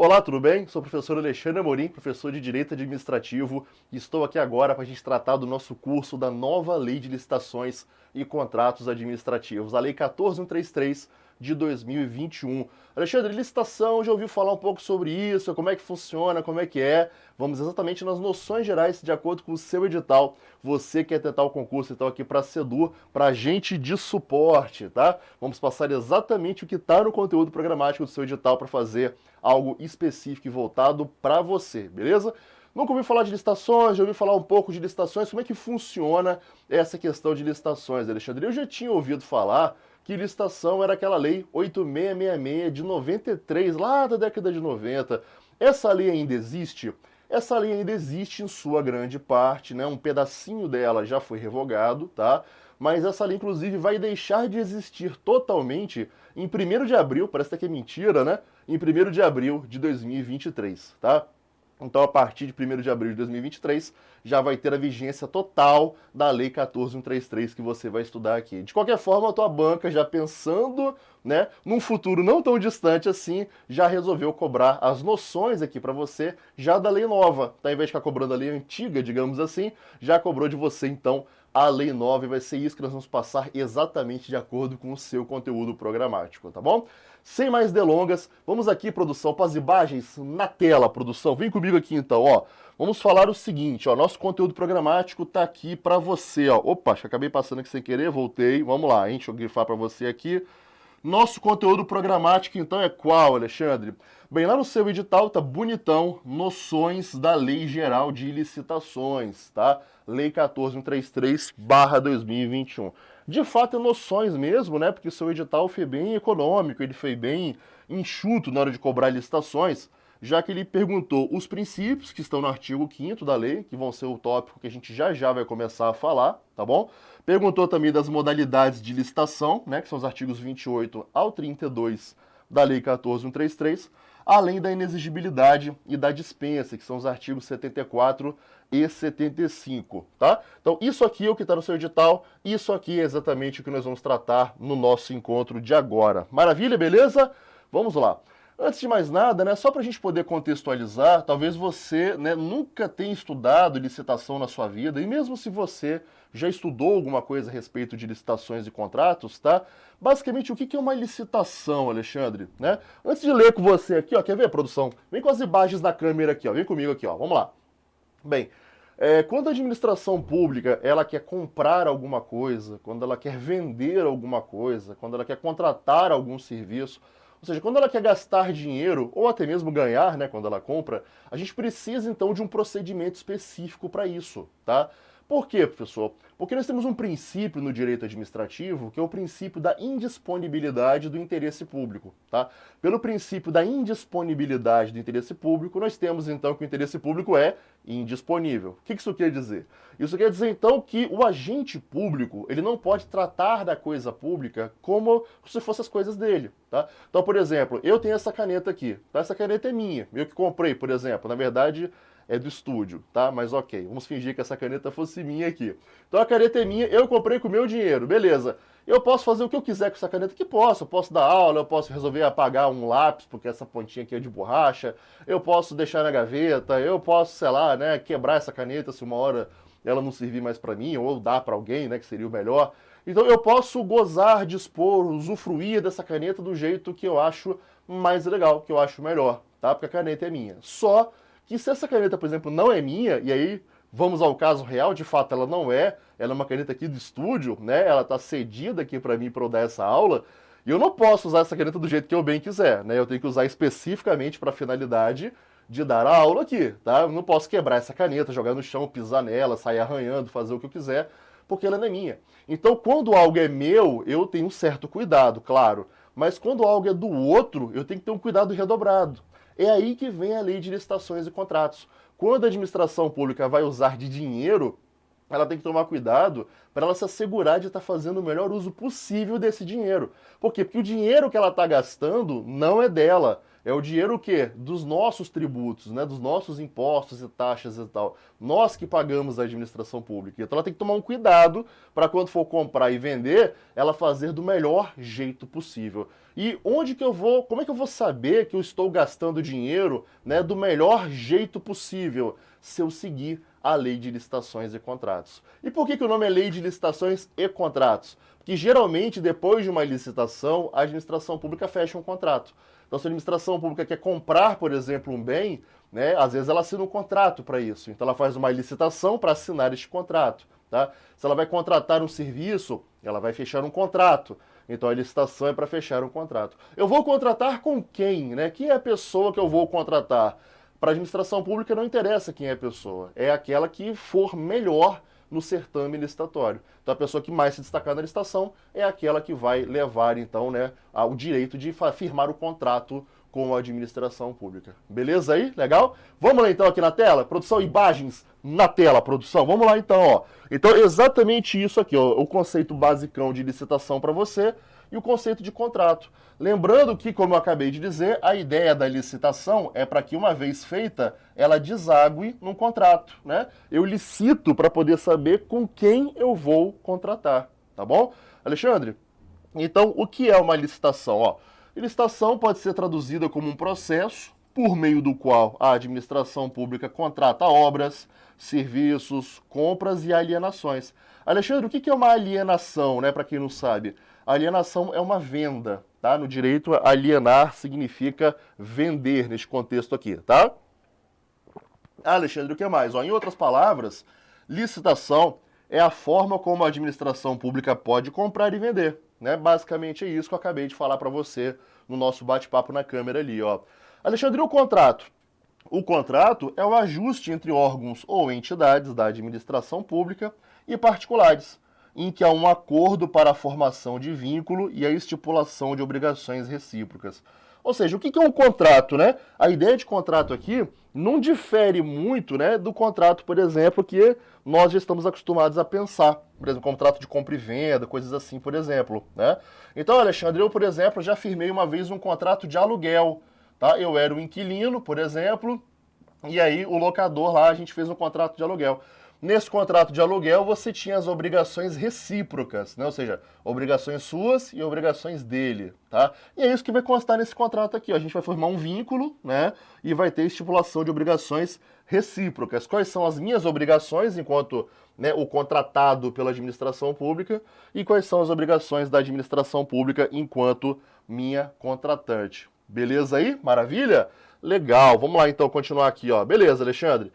Olá, tudo bem? Sou o professor Alexandre Amorim, professor de Direito Administrativo, e estou aqui agora para a gente tratar do nosso curso da nova Lei de Licitações e Contratos Administrativos, a Lei 14.133 de 2021. Alexandre, licitação, já ouviu falar um pouco sobre isso, como é que funciona, como é que é? Vamos exatamente nas noções gerais, de acordo com o seu edital. Você quer tentar o concurso, então aqui para a Sedu, para agente de suporte, tá? Vamos passar exatamente o que está no conteúdo programático do seu edital para fazer algo específico e voltado para você, beleza? Nunca ouvi falar de licitações, já ouvi falar um pouco de licitações, como é que funciona essa questão de licitações, Alexandre? Eu já tinha ouvido falar que licitação era aquela lei 8666 de 93, lá da década de 90. Essa lei ainda existe? Essa lei ainda existe em sua grande parte, né? Um pedacinho dela já foi revogado, tá? Mas essa lei, inclusive, vai deixar de existir totalmente em 1º de abril, parece até que é mentira, né? Em 1º de abril de 2023, tá? Então, a partir de 1º de abril de 2023, já vai ter a vigência total da Lei 14.133 que você vai estudar aqui. De qualquer forma, a tua banca, já pensando, né, num futuro não tão distante assim, já resolveu cobrar as noções aqui para você, já da lei nova. Tá? Ao invés de ficar cobrando a lei antiga, digamos assim, já cobrou de você, então, a lei nova, e vai ser isso que nós vamos passar exatamente de acordo com o seu conteúdo programático, tá bom? Sem mais delongas, vamos aqui, produção, para as imagens na tela, produção. Vem comigo aqui então, ó. Vamos falar o seguinte, ó, nosso conteúdo programático tá aqui para você, ó. Opa, acho que acabei passando aqui sem querer, voltei. Vamos lá, hein? Deixa eu grifar para você aqui. Nosso conteúdo programático, então, é qual, Alexandre? Bem, lá no seu edital tá bonitão, noções da Lei Geral de Licitações, tá? Lei 14.133/2021. De fato, é noções mesmo, né? Porque o seu edital foi bem econômico, ele foi bem enxuto na hora de cobrar licitações, já que ele perguntou os princípios que estão no artigo 5º da lei, que vão ser o tópico que a gente já vai começar a falar, tá bom? Perguntou também das modalidades de licitação, né, que são os artigos 28 ao 32 da Lei 14.133, além da inexigibilidade e da dispensa, que são os artigos 74 e 75, tá? Então, isso aqui é o que está no seu edital, isso aqui é exatamente o que nós vamos tratar no nosso encontro de agora. Maravilha, beleza? Vamos lá. Antes de mais nada, né, só para a gente poder contextualizar, talvez você, né, nunca tenha estudado licitação na sua vida, e mesmo se você já estudou alguma coisa a respeito de licitações e contratos, tá? Basicamente, o que é uma licitação, Alexandre? Né? Antes de ler com você aqui, ó, quer ver, produção? Vem com as imagens da câmera aqui, ó, vem comigo aqui, ó, vamos lá. Bem, quando a administração pública ela quer comprar alguma coisa, quando ela quer vender alguma coisa, quando ela quer contratar algum serviço, ou seja, quando ela quer gastar dinheiro, ou até mesmo ganhar, né, quando ela compra, a gente precisa então de um procedimento específico para isso, tá? Por quê, professor? Porque nós temos um princípio no direito administrativo, que é o princípio da indisponibilidade do interesse público, tá? Pelo princípio da indisponibilidade do interesse público, nós temos então que o interesse público é indisponível. O que isso quer dizer? Isso quer dizer então que o agente público, ele não pode tratar da coisa pública como se fossem as coisas dele, tá? Então, por exemplo, eu tenho essa caneta aqui, tá? Essa caneta é minha, eu que comprei, por exemplo, na verdade é do estúdio, tá? Mas ok, vamos fingir que essa caneta fosse minha aqui. Então a caneta é minha, eu comprei com o meu dinheiro, beleza. Eu posso fazer o que eu quiser com essa caneta, que posso. Eu posso dar aula, eu posso resolver apagar um lápis, porque essa pontinha aqui é de borracha, eu posso deixar na gaveta, eu posso, sei lá, né, quebrar essa caneta se uma hora ela não servir mais para mim, ou dar para alguém, né, que seria o melhor. Então eu posso gozar, dispor, usufruir dessa caneta do jeito que eu acho mais legal, que eu acho melhor, tá? Porque a caneta é minha. Só que se essa caneta, por exemplo, não é minha, e aí vamos ao caso real, de fato ela não é, ela é uma caneta aqui do estúdio, né? Ela está cedida aqui para mim para eu dar essa aula, e eu não posso usar essa caneta do jeito que eu bem quiser, né? Eu tenho que usar especificamente para a finalidade de dar a aula aqui, tá? Eu não posso quebrar essa caneta, jogar no chão, pisar nela, sair arranhando, fazer o que eu quiser, porque ela não é minha. Então, quando algo é meu, eu tenho um certo cuidado, claro, mas quando algo é do outro, eu tenho que ter um cuidado redobrado. É aí que vem a lei de licitações e contratos. Quando a administração pública vai usar de dinheiro, ela tem que tomar cuidado para ela se assegurar de estar fazendo o melhor uso possível desse dinheiro. Por quê? Porque o dinheiro que ela está gastando não é dela. É o dinheiro o quê? Dos nossos tributos, né? Dos nossos impostos e taxas e tal. Nós que pagamos a administração pública. Então ela tem que tomar um cuidado para quando for comprar e vender, ela fazer do melhor jeito possível. E onde que eu vou, como é que eu vou saber que eu estou gastando dinheiro, né, do melhor jeito possível? Se eu seguir a lei de licitações e contratos. E por que o nome é lei de licitações e contratos? Porque geralmente depois de uma licitação, a administração pública fecha um contrato. Então, se a administração pública quer comprar, por exemplo, um bem, né, às vezes ela assina um contrato para isso. Então, ela faz uma licitação para assinar este contrato. Tá? Se ela vai contratar um serviço, ela vai fechar um contrato. Então, a licitação é para fechar um contrato. Eu vou contratar com quem? Né? Quem é a pessoa que eu vou contratar? Para a administração pública não interessa quem é a pessoa. É aquela que for melhor no certame licitatório. Então a pessoa que mais se destacar na licitação é aquela que vai levar, então, né, o direito de firmar o contrato com a administração pública. Beleza aí? Legal? Vamos lá então aqui na tela? Produção, imagens na tela, produção. Vamos lá então, ó. Então exatamente isso aqui, ó, o conceito basicão de licitação para você e o conceito de contrato. Lembrando que, como eu acabei de dizer, a ideia da licitação é para que, uma vez feita, ela desague num contrato, né? Eu licito para poder saber com quem eu vou contratar, tá bom? Alexandre, então, o que é uma licitação? Ó, licitação pode ser traduzida como um processo por meio do qual a administração pública contrata obras, serviços, compras e alienações. Alexandre, o que é uma alienação, né, para quem não sabe? Alienação é uma venda, tá? No direito, alienar significa vender neste contexto aqui, tá? Alexandre, o que mais? Ó, em outras palavras, licitação é a forma como a administração pública pode comprar e vender, né? Basicamente é isso que eu acabei de falar para você no nosso bate-papo na câmera ali, ó. Alexandre, e o contrato? O contrato é o ajuste entre órgãos ou entidades da administração pública e particulares, em que há um acordo para a formação de vínculo e a estipulação de obrigações recíprocas. Ou seja, o que é um contrato, né? A ideia de contrato aqui não difere muito, né, do contrato, por exemplo, que nós já estamos acostumados a pensar. Por exemplo, contrato de compra e venda, coisas assim, por exemplo, né? Então, Alexandre, eu, por exemplo, já firmei uma vez um contrato de aluguel, tá? Eu era o inquilino, por exemplo, e aí o locador lá, a gente fez um contrato de aluguel. Nesse contrato de aluguel, você tinha as obrigações recíprocas, né? Ou seja, obrigações suas e obrigações dele, tá? E é isso que vai constar nesse contrato aqui, ó. A gente vai formar um vínculo, né? E vai ter estipulação de obrigações recíprocas. Quais são as minhas obrigações enquanto, né, o contratado pela administração pública e quais são as obrigações da administração pública enquanto minha contratante. Beleza aí? Maravilha? Legal. Vamos lá então continuar aqui, ó. Beleza, Alexandre?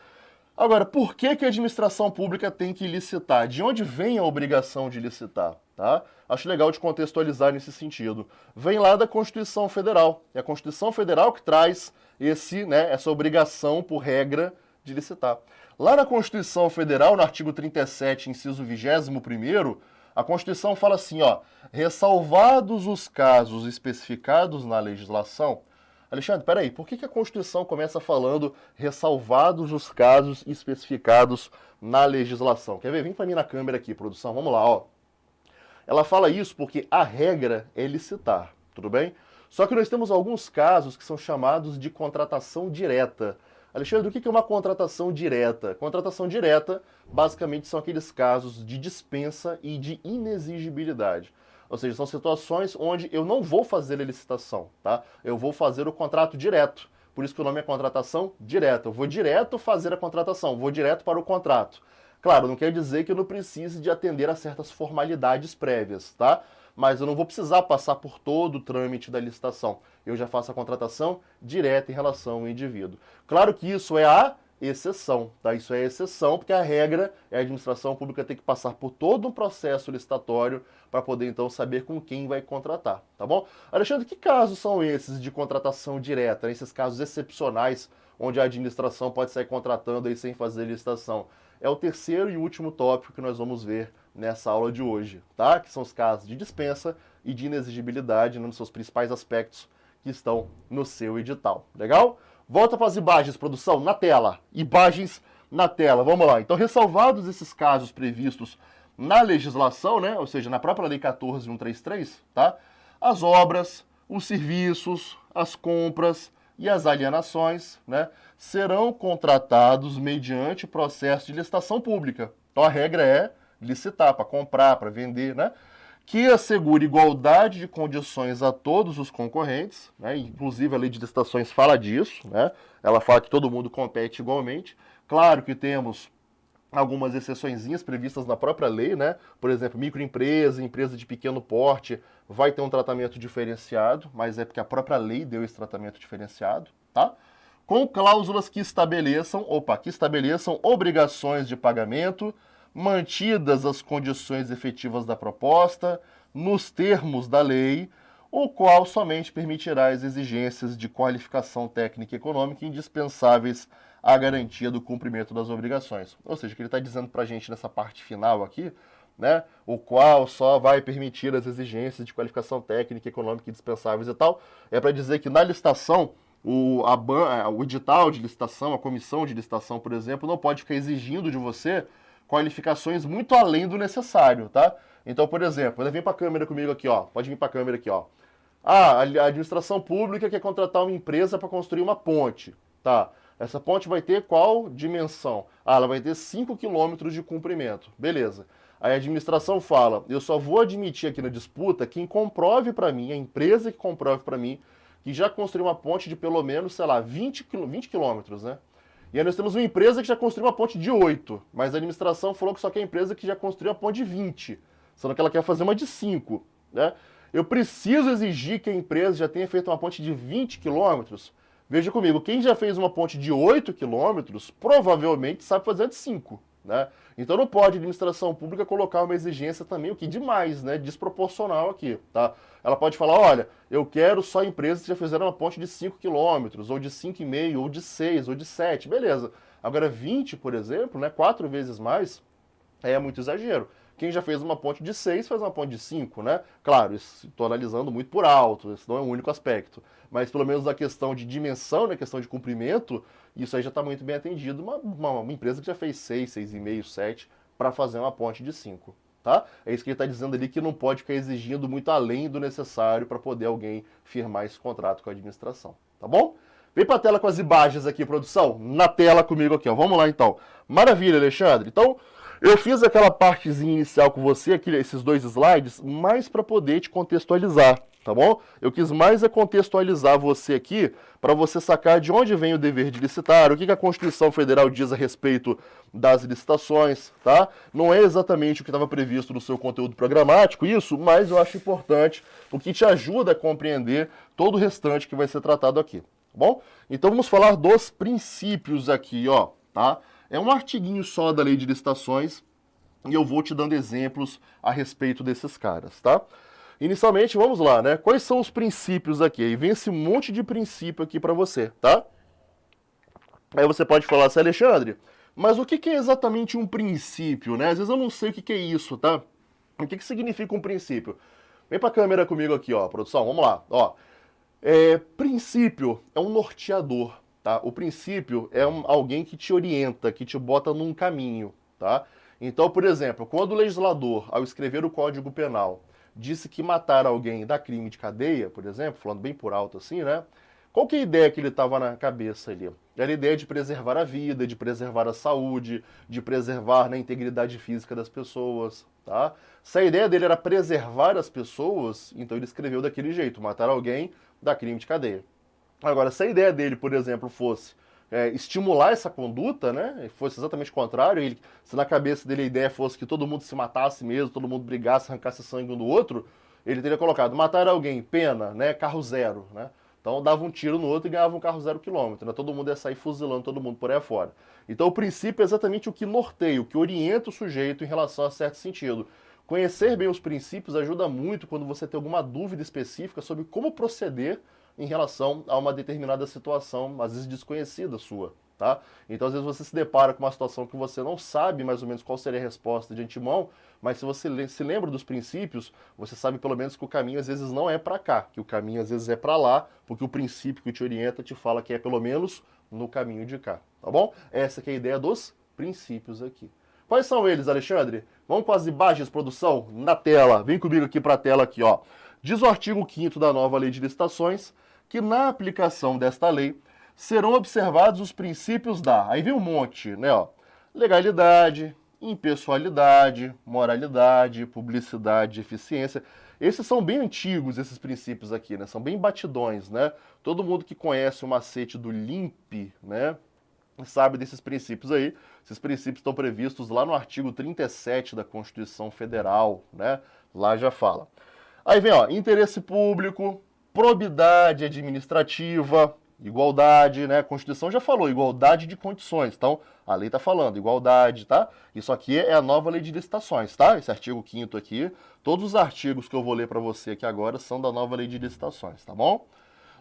Agora, por que a administração pública tem que licitar? De onde vem a obrigação de licitar? Tá? Acho legal de contextualizar nesse sentido. Vem lá da Constituição Federal. É a Constituição Federal que traz essa obrigação, por regra, de licitar. Lá na Constituição Federal, no artigo 37, inciso 21º, a Constituição fala assim, ó, ressalvados os casos especificados na legislação. Alexandre, peraí, por que a Constituição começa falando ressalvados os casos especificados na legislação? Quer ver? Vem para mim na câmera aqui, produção, vamos lá, ó. Ela fala isso porque a regra é licitar, tudo bem? Só que nós temos alguns casos que são chamados de contratação direta. Alexandre, o que é uma contratação direta? Contratação direta, basicamente, são aqueles casos de dispensa e de inexigibilidade. Ou seja, são situações onde eu não vou fazer a licitação, tá? Eu vou fazer o contrato direto. Por isso que o nome é contratação direta. Eu vou direto fazer a contratação, vou direto para o contrato. Claro, não quer dizer que eu não precise de atender a certas formalidades prévias, tá? Mas eu não vou precisar passar por todo o trâmite da licitação. Eu já faço a contratação direta em relação ao indivíduo. Claro que isso é a exceção, tá? Isso é exceção, porque a regra é a administração pública ter que passar por todo um processo licitatório para poder, então, saber com quem vai contratar, tá bom? Alexandre, que casos são esses de contratação direta, né? Esses casos excepcionais, onde a administração pode sair contratando aí sem fazer licitação? É o terceiro e último tópico que nós vamos ver nessa aula de hoje, tá? Que são os casos de dispensa e de inexigibilidade, nos seus principais aspectos que estão no seu edital, legal? Volta para as imagens, produção, na tela. Imagens na tela, vamos lá. Então, ressalvados esses casos previstos na legislação, né? Ou seja, na própria Lei 14.133, tá? As obras, os serviços, as compras, e as alienações, né, serão contratados mediante processo de licitação pública. Então a regra é licitar para comprar, para vender, né, que assegure igualdade de condições a todos os concorrentes, né, inclusive a lei de licitações fala disso, né, ela fala que todo mundo compete igualmente. Claro que temos algumas exceçõezinhas previstas na própria lei, né? Por exemplo, microempresa, empresa de pequeno porte, vai ter um tratamento diferenciado, mas é porque a própria lei deu esse tratamento diferenciado, tá? Com cláusulas que estabeleçam obrigações de pagamento, mantidas as condições efetivas da proposta, nos termos da lei, o qual somente permitirá as exigências de qualificação técnica e econômica indispensáveis à garantia do cumprimento das obrigações. Ou seja, o que ele está dizendo para a gente nessa parte final aqui, né, o qual só vai permitir as exigências de qualificação técnica, econômica indispensáveis e tal, é para dizer que na licitação, o edital de licitação, a comissão de licitação, por exemplo, não pode ficar exigindo de você qualificações muito além do necessário, tá? Então, por exemplo, ele vem para a câmera comigo aqui, ó, pode vir para a câmera aqui, ó. Ah, a administração pública quer contratar uma empresa para construir uma ponte, tá? Essa ponte vai ter qual dimensão? Ah, ela vai ter 5 quilômetros de comprimento. Beleza. Aí a administração fala, eu só vou admitir aqui na disputa quem comprove para mim, a empresa que comprove para mim, que já construiu uma ponte de pelo menos, sei lá, 20 quilômetros, né? E aí nós temos uma empresa que já construiu uma ponte de 8, mas a administração falou que só quer a empresa que já construiu uma ponte de 20, sendo que ela quer fazer uma de 5, né? Eu preciso exigir que a empresa já tenha feito uma ponte de 20 quilômetros. Veja comigo, quem já fez uma ponte de 8 quilômetros, provavelmente sabe fazer a de 5, né? Então não pode a administração pública colocar uma exigência também, o que demais, né? Desproporcional aqui, tá? Ela pode falar, olha, eu quero só empresas que já fizeram uma ponte de 5 quilômetros, ou de 5,5, ou de 6, ou de 7, beleza. Agora 20, por exemplo, né? 4 vezes mais, é muito exagero. Quem já fez uma ponte de 6 faz uma ponte de 5, né? Claro, estou analisando muito por alto, esse não é o único aspecto. Mas pelo menos na questão de dimensão, na questão de comprimento, isso aí já está muito bem atendido. Uma empresa que já fez 6, 6,5, 7 para fazer uma ponte de 5, tá? É isso que ele está dizendo ali, que não pode ficar exigindo muito além do necessário para poder alguém firmar esse contrato com a administração, tá bom? Vem para a tela com as imagens aqui, produção. Na tela comigo aqui, ó. Vamos lá então. Maravilha, Alexandre. Então, eu fiz aquela partezinha inicial com você, aqui, esses 2 slides, mais para poder te contextualizar, tá bom? Eu quis mais contextualizar você aqui, para você sacar de onde vem o dever de licitar, o que a Constituição Federal diz a respeito das licitações, tá? Não é exatamente o que estava previsto no seu conteúdo programático, isso, mas eu acho importante, o que te ajuda a compreender todo o restante que vai ser tratado aqui, tá bom? Então vamos falar dos princípios aqui, ó, tá? É um artiguinho só da lei de licitações e eu vou te dando exemplos a respeito desses caras, tá? Inicialmente, vamos lá, né? Quais são os princípios aqui? Aí vem esse monte de princípio aqui para você, tá? Aí você pode falar assim, Alexandre, mas o que é exatamente um princípio, né? Às vezes eu não sei o que é isso, tá? O que significa um princípio? Vem para a câmera comigo aqui, ó, produção, vamos lá, ó. Princípio é um norteador. Tá? O princípio é alguém que te orienta, que te bota num caminho. Tá? Então, por exemplo, quando o legislador, ao escrever o Código Penal, disse que matar alguém dá crime de cadeia, por exemplo, falando bem por alto assim, né? Qual que é a ideia que ele estava na cabeça ali? Era a ideia de preservar a vida, de preservar a saúde, de preservar, né, a integridade física das pessoas. Tá? Se a ideia dele era preservar as pessoas, então ele escreveu daquele jeito, matar alguém dá crime de cadeia. Agora, se a ideia dele, por exemplo, fosse estimular essa conduta, né, fosse exatamente o contrário, se na cabeça dele a ideia fosse que todo mundo se matasse mesmo, todo mundo brigasse, arrancasse sangue um do outro, ele teria colocado matar alguém, pena, né, carro zero, né? Então dava um tiro no outro e ganhava um carro 0 quilômetro, né? Todo mundo ia sair fuzilando todo mundo por aí afora. Então o princípio é exatamente o que norteia, o que orienta o sujeito em relação a certo sentido. Conhecer bem os princípios ajuda muito quando você tem alguma dúvida específica sobre como proceder em relação a uma determinada situação, às vezes desconhecida sua, tá? Então, às vezes você se depara com uma situação que você não sabe mais ou menos qual seria a resposta de antemão, mas se você se lembra dos princípios, você sabe pelo menos que o caminho às vezes não é para cá, que o caminho às vezes é para lá, porque o princípio que te orienta te fala que é pelo menos no caminho de cá, tá bom? Essa que é a ideia dos princípios aqui. Quais são eles, Alexandre? Vamos com as imagens, produção, na tela. Vem comigo aqui para a tela aqui, ó. Diz o artigo 5º da nova Lei de Licitações que na aplicação desta lei serão observados os princípios da... Aí vem um monte, né, ó. Legalidade, impessoalidade, moralidade, publicidade, eficiência. Esses são bem antigos, esses princípios aqui, né? São bem batidões, né? Todo mundo que conhece o macete do LIMP, né, sabe desses princípios aí. Esses princípios estão previstos lá no artigo 37 da Constituição Federal, né? Lá já fala. Aí vem, ó, interesse público, probidade administrativa, igualdade, né? A Constituição já falou, igualdade de condições. Então, a lei está falando, igualdade, tá? Isso aqui é a nova lei de licitações, tá? Esse artigo 5º aqui, todos os artigos que eu vou ler para você aqui agora são da nova lei de licitações, tá bom?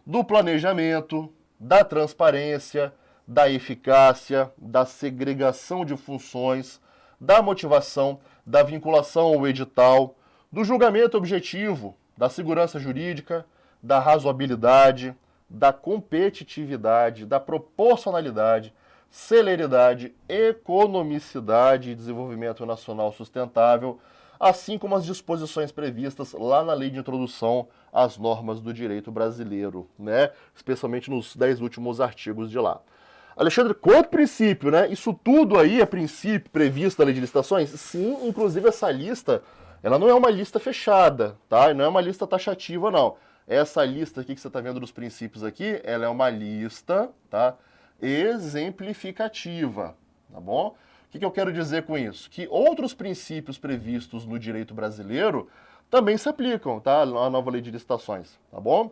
Do planejamento, da transparência, da eficácia, da segregação de funções, da motivação, da vinculação ao edital, do julgamento objetivo, da segurança jurídica, da razoabilidade, da competitividade, da proporcionalidade, celeridade, economicidade e desenvolvimento nacional sustentável, assim como as disposições previstas lá na Lei de Introdução às Normas do Direito Brasileiro, né? Especialmente nos 10 últimos artigos de lá. Alexandre, quanto princípio, né? Isso tudo aí é princípio previsto na Lei de Licitações? Sim, inclusive essa lista, ela não é uma lista fechada, tá? Não é uma lista taxativa, não. Essa lista aqui que você está vendo dos princípios aqui, ela é uma lista, tá, exemplificativa, tá bom? O que eu quero dizer com isso? Que outros princípios previstos no direito brasileiro também se aplicam, tá? A nova lei de licitações, tá bom?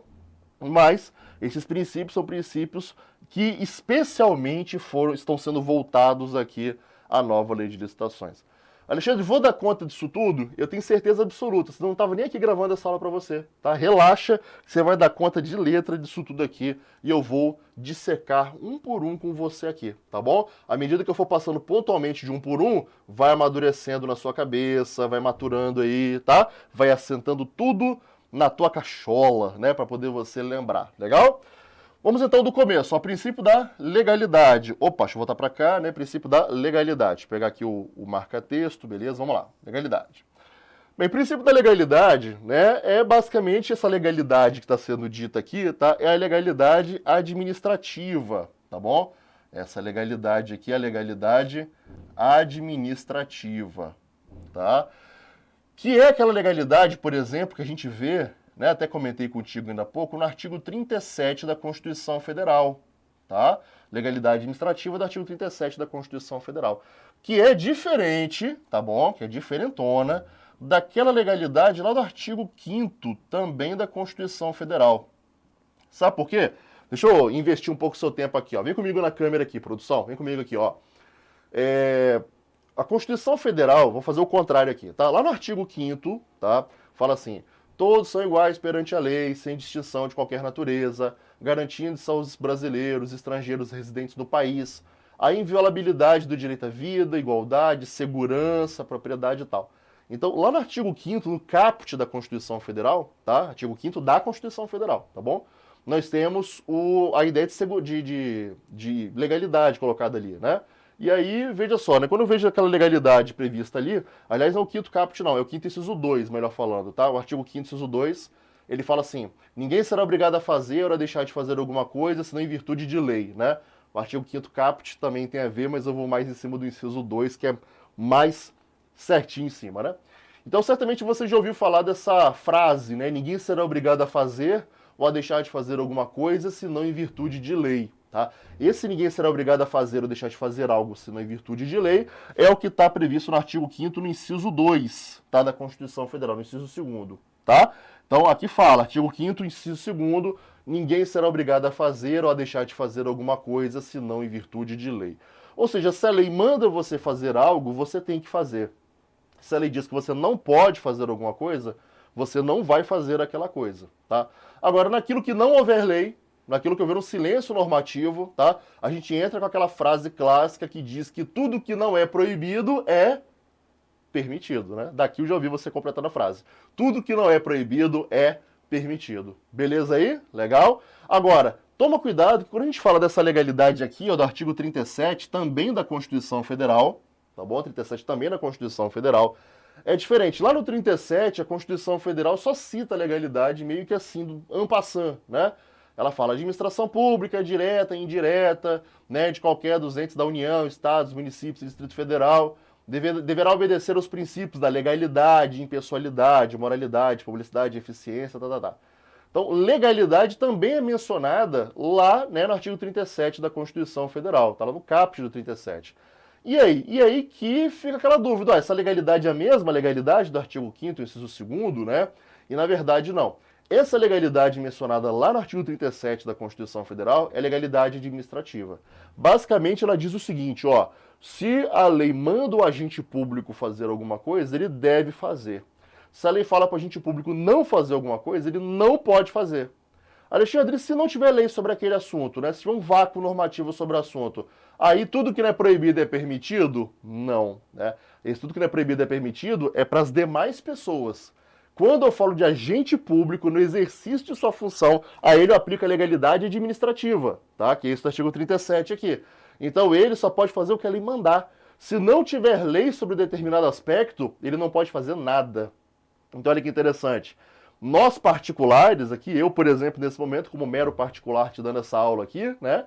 Mas esses princípios são princípios que especialmente estão sendo voltados aqui à nova lei de licitações. Alexandre, vou dar conta disso tudo? Eu tenho certeza absoluta, senão não estava nem aqui gravando essa aula para você, tá? Relaxa, você vai dar conta de letra disso tudo aqui e eu vou dissecar um por um com você aqui, tá bom? À medida que eu for passando pontualmente de um por um, vai amadurecendo na sua cabeça, vai maturando aí, tá? Vai assentando tudo na tua cachola, né, para poder você lembrar, legal? Vamos então do começo, ó, princípio da legalidade. Opa, deixa eu voltar para cá, né, princípio da legalidade. Vou pegar aqui o marca-texto, beleza? Vamos lá, legalidade. Bem, princípio da legalidade, né, é basicamente essa legalidade que está sendo dita aqui, tá? É a legalidade administrativa, tá bom? Essa legalidade aqui é a legalidade administrativa, tá? Que é aquela legalidade, por exemplo, que a gente vê, né, até comentei contigo ainda há pouco, no artigo 37 da Constituição Federal, tá? Legalidade administrativa do artigo 37 da Constituição Federal, que é diferente, tá bom? Que é diferentona daquela legalidade lá do artigo 5º também da Constituição Federal. Sabe por quê? Deixa eu investir um pouco o seu tempo aqui, ó. Vem comigo na câmera aqui, produção. Vem comigo aqui, ó. A Constituição Federal, vou fazer o contrário aqui, tá? Lá no artigo 5º, tá? Fala assim: todos são iguais perante a lei, sem distinção de qualquer natureza, garantindo-se aos brasileiros, estrangeiros residentes no país, a inviolabilidade do direito à vida, igualdade, segurança, propriedade e tal. Então, lá no artigo 5º, no caput da Constituição Federal, tá? Artigo 5º da Constituição Federal, tá bom? Nós temos a ideia de legalidade colocada ali, né? E aí, veja só, né? Quando eu vejo aquela legalidade prevista ali, aliás, não é o 5º caput, não, é o 5º inciso 2, melhor falando, tá? O artigo 5º inciso 2, ele fala assim: ninguém será obrigado a fazer ou a deixar de fazer alguma coisa, senão em virtude de lei, né? O artigo 5º caput também tem a ver, mas eu vou mais em cima do inciso 2, que é mais certinho em cima, né? Então, certamente você já ouviu falar dessa frase, né? Ninguém será obrigado a fazer ou a deixar de fazer alguma coisa, senão em virtude de lei. Tá? Esse ninguém será obrigado a fazer ou deixar de fazer algo, senão em virtude de lei, é o que está previsto no artigo 5º, no inciso 2, tá, da Constituição Federal, no inciso 2º, tá? Então aqui fala, artigo 5º, inciso 2º, ninguém será obrigado a fazer ou a deixar de fazer alguma coisa, senão em virtude de lei. Ou seja, se a lei manda você fazer algo, você tem que fazer. Se a lei diz que você não pode fazer alguma coisa, você não vai fazer aquela coisa, tá? Agora, naquilo que não houver lei, naquilo que houver um silêncio normativo, tá? A gente entra com aquela frase clássica que diz que tudo que não é proibido é permitido, né? Daqui eu já ouvi você completando a frase. Tudo que não é proibido é permitido. Beleza aí? Legal? Agora, toma cuidado que quando a gente fala dessa legalidade aqui, ó, do artigo 37, também da Constituição Federal, tá bom? 37 também da Constituição Federal, é diferente. Lá no 37, a Constituição Federal só cita a legalidade meio que assim, en passant, né? Ela fala administração pública, direta e indireta, né, de qualquer dos entes da União, estados, municípios e Distrito Federal, deverá obedecer aos princípios da legalidade, impessoalidade, moralidade, publicidade, eficiência, tá, tá, tá. Então, legalidade também é mencionada lá, né, no artigo 37 da Constituição Federal, está lá no caput do 37. E aí? E aí que fica aquela dúvida, essa legalidade é a mesma legalidade do artigo 5º, inciso 2º, né? E na verdade não. Essa legalidade mencionada lá no artigo 37 da Constituição Federal é legalidade administrativa. Basicamente ela diz o seguinte, ó, se a lei manda o agente público fazer alguma coisa, ele deve fazer. Se a lei fala para o agente público não fazer alguma coisa, ele não pode fazer. Alexandre, se não tiver lei sobre aquele assunto, né? Se tiver um vácuo normativo sobre o assunto, aí tudo que não é proibido é permitido? Não, né? Esse tudo que não é proibido é permitido é para as demais pessoas. Quando eu falo de agente público no exercício de sua função, a ele eu aplico a legalidade administrativa, tá? Que é esse artigo 37 aqui. Então ele só pode fazer o que a lei mandar. Se não tiver lei sobre determinado aspecto, ele não pode fazer nada. Então olha que interessante. Nós particulares aqui, eu, por exemplo, nesse momento, como mero particular te dando essa aula aqui, né?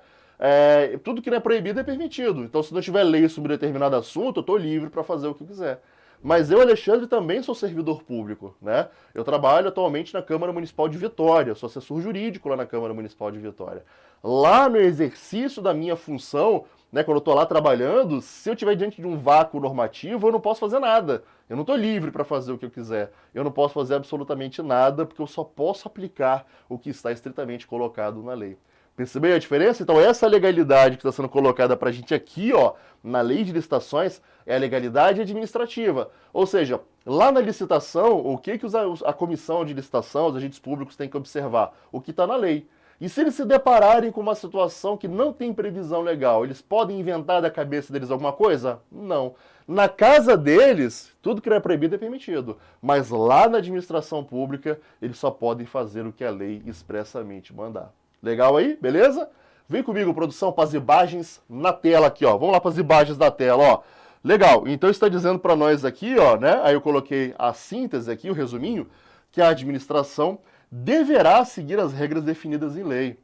Tudo que não é proibido é permitido. Então, se não tiver lei sobre determinado assunto, eu estou livre para fazer o que eu quiser. Mas eu, Alexandre, também sou servidor público, né? Eu trabalho atualmente na Câmara Municipal de Vitória, sou assessor jurídico lá na Câmara Municipal de Vitória. Lá no exercício da minha função, né, quando eu estou lá trabalhando, se eu estiver diante de um vácuo normativo, eu não posso fazer nada. Eu não estou livre para fazer o que eu quiser. Eu não posso fazer absolutamente nada, porque eu só posso aplicar o que está estritamente colocado na lei. Percebeu a diferença? Então essa legalidade que está sendo colocada para a gente aqui, ó, na lei de licitações, é a legalidade administrativa. Ou seja, lá na licitação, o que a comissão de licitação, os agentes públicos têm que observar? O que está na lei. E se eles se depararem com uma situação que não tem previsão legal, eles podem inventar da cabeça deles alguma coisa? Não. Na casa deles, tudo que não é proibido é permitido. Mas lá na administração pública, eles só podem fazer o que a lei expressamente mandar. Legal aí? Beleza? Vem comigo, produção, para as imagens na tela aqui, ó. Vamos lá para as imagens da tela, ó. Legal. Então está dizendo para nós aqui, ó, né? Aí eu coloquei a síntese aqui, o resuminho, que a administração deverá seguir as regras definidas em lei.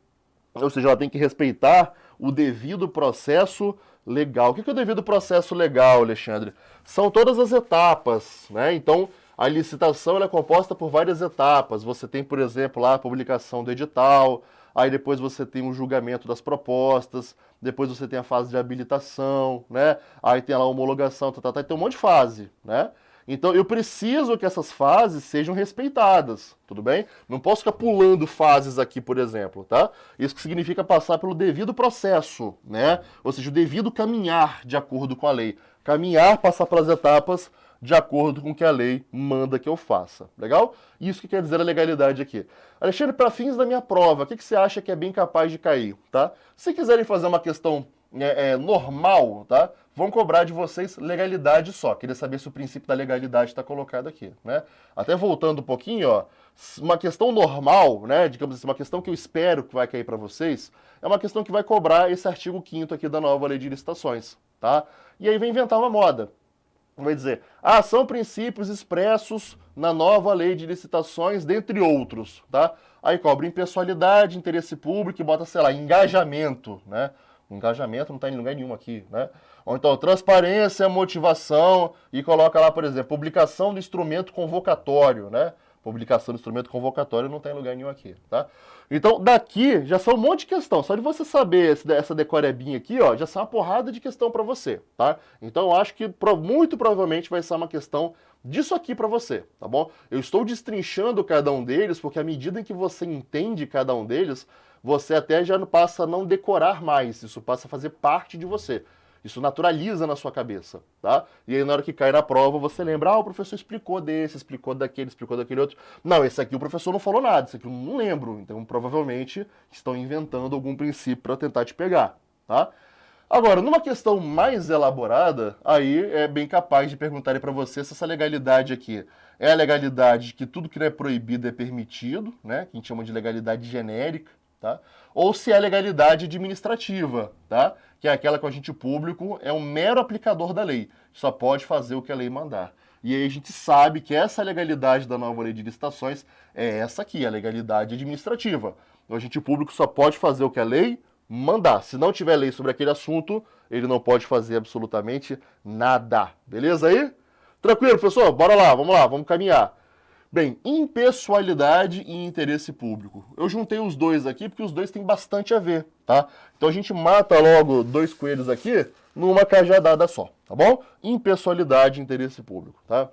Ou seja, ela tem que respeitar o devido processo legal. O que é o devido processo legal, Alexandre? São todas as etapas, né? Então, a licitação ela é composta por várias etapas. Você tem, por exemplo, lá a publicação do edital, aí depois você tem o julgamento das propostas, depois você tem a fase de habilitação, né? Aí tem lá a homologação, tem um monte de fase, né? Então eu preciso que essas fases sejam respeitadas, tudo bem? Não posso ficar pulando fases aqui, por exemplo, tá? Isso que significa passar pelo devido processo, né? Ou seja, o devido caminhar de acordo com a lei. Caminhar, passar pelas etapas de acordo com o que a lei manda que eu faça, legal? Isso que quer dizer a legalidade aqui. Alexandre, para fins da minha prova, o que você acha que é bem capaz de cair, tá? Se quiserem fazer uma questão normal, tá? Vão cobrar de vocês legalidade só. Queria saber se o princípio da legalidade está colocado aqui, né? Até voltando um pouquinho, ó, uma questão normal, né? Digamos assim, uma questão que eu espero que vai cair para vocês, é uma questão que vai cobrar esse artigo 5º aqui da nova lei de licitações, tá? E aí vem inventar uma moda. Vai dizer, são princípios expressos na nova lei de licitações, dentre outros, tá? Aí cobra impessoalidade, interesse público e bota, sei lá, engajamento, né? Engajamento não está em lugar nenhum aqui, né? Ou então, transparência, motivação, e coloca lá, por exemplo, publicação do instrumento convocatório, né? Publicação do instrumento convocatório não tem lugar nenhum aqui, tá? Então, daqui já são um monte de questão. Só de você saber essa decorebinha aqui, ó, já são uma porrada de questão para você, tá? Então, eu acho que muito provavelmente vai ser uma questão disso aqui para você, tá bom? Eu estou destrinchando cada um deles, porque à medida em que você entende cada um deles, você até já passa a não decorar mais, isso passa a fazer parte de você. Isso naturaliza na sua cabeça, tá? E aí na hora que cai na prova, você lembra, o professor explicou desse, explicou daquele outro. Não, esse aqui o professor não falou nada, esse aqui eu não lembro. Então, provavelmente, estão inventando algum princípio para tentar te pegar, tá? Agora, numa questão mais elaborada, aí é bem capaz de perguntarem para você se essa legalidade aqui é a legalidade que tudo que não é proibido é permitido, né? Que a gente chama de legalidade genérica, tá? Ou se é legalidade administrativa, tá? Que é aquela que o agente público é um mero aplicador da lei, só pode fazer o que a lei mandar. E aí a gente sabe que essa legalidade da nova lei de licitações é essa aqui, a legalidade administrativa. O agente público só pode fazer o que a lei mandar. Se não tiver lei sobre aquele assunto, ele não pode fazer absolutamente nada. Beleza aí? Tranquilo, professor? Bora lá, vamos caminhar. Bem, impessoalidade e interesse público. Eu juntei os dois aqui porque os dois têm bastante a ver, tá? Então a gente mata logo dois coelhos aqui numa cajadada só, tá bom? Impessoalidade e interesse público, tá?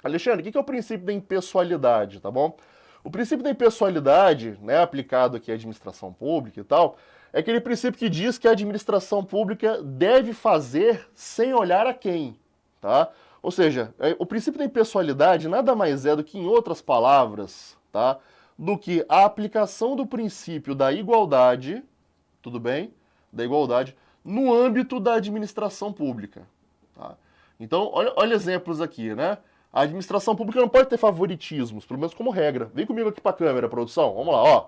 Alexandre, o que é o princípio da impessoalidade, tá bom? O princípio da impessoalidade, né, aplicado aqui à administração pública e tal, é aquele princípio que diz que a administração pública deve fazer sem olhar a quem, tá? Ou seja, o princípio da impessoalidade nada mais é do que, em outras palavras, tá, do que a aplicação do princípio da igualdade, tudo bem? Da igualdade, no âmbito da administração pública. Tá? Então, olha exemplos aqui, né? A administração pública não pode ter favoritismos, pelo menos como regra. Vem comigo aqui para a câmera, produção. Vamos lá, ó.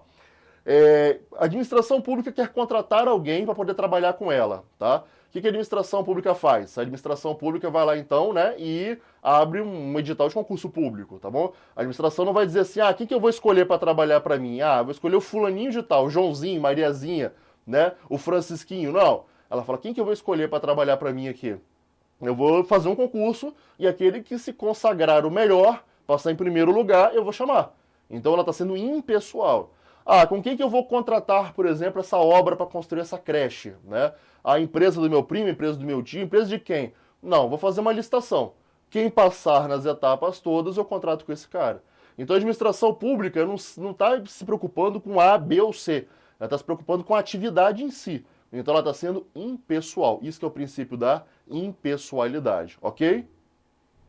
A administração pública quer contratar alguém para poder trabalhar com ela, tá? O que a administração pública faz? A administração pública vai lá então, né, e abre um edital de concurso público, tá bom? A administração não vai dizer assim, quem que eu vou escolher para trabalhar para mim? Vou escolher o fulaninho de tal, o Joãozinho, Mariazinha, né, o Francisquinho, não. Ela fala, quem que eu vou escolher para trabalhar para mim aqui? Eu vou fazer um concurso e aquele que se consagrar o melhor, passar em primeiro lugar, eu vou chamar. Então ela está sendo impessoal. Com quem que eu vou contratar, por exemplo, essa obra para construir essa creche, né? A empresa do meu primo, a empresa do meu tio, empresa de quem? Não, vou fazer uma licitação. Quem passar nas etapas todas, eu contrato com esse cara. Então a administração pública não está se preocupando com A, B ou C. Ela está se preocupando com a atividade em si. Então ela está sendo impessoal. Isso que é o princípio da impessoalidade, ok?